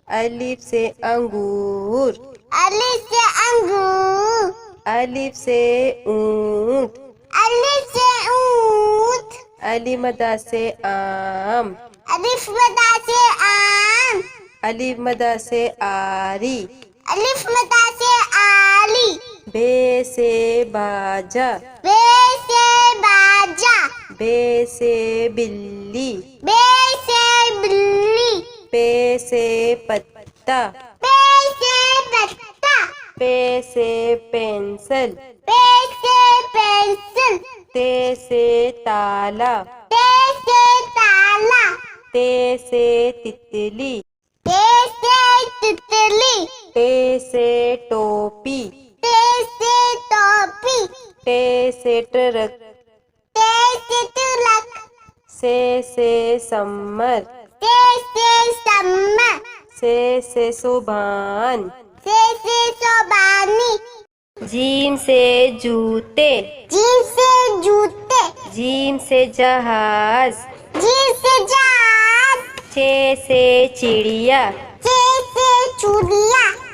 अलिफ से अंगूर। अलिफ से अंगूर। अलिफ से ऊंट। अलिफ से ऊंट। अलिफ मदा से आम। अलिफ मदा से आम। अलिफ मदा से आरी। अलिफ मदा से आली। बे से बाजा। बे से बाजा। बे से बिल्ली। बे से बिल्ली। पे से पत्ता। पे से पत्ता। पे से पेंसिल। पे से पेंसिल। ते से ताला। ते से ताला। ते से तितली। ते से तितली। टे से टोपी। ते से टोपी। टे से ट्रक। ते से तिलक। से सम्मर। ते से सम्मर। से सुभान। से सोबानी। जीम से जूते। जीम से जूते। जीम से जहाज। जीम से जहाज। चे से चिड़िया। चे से चूड़िया।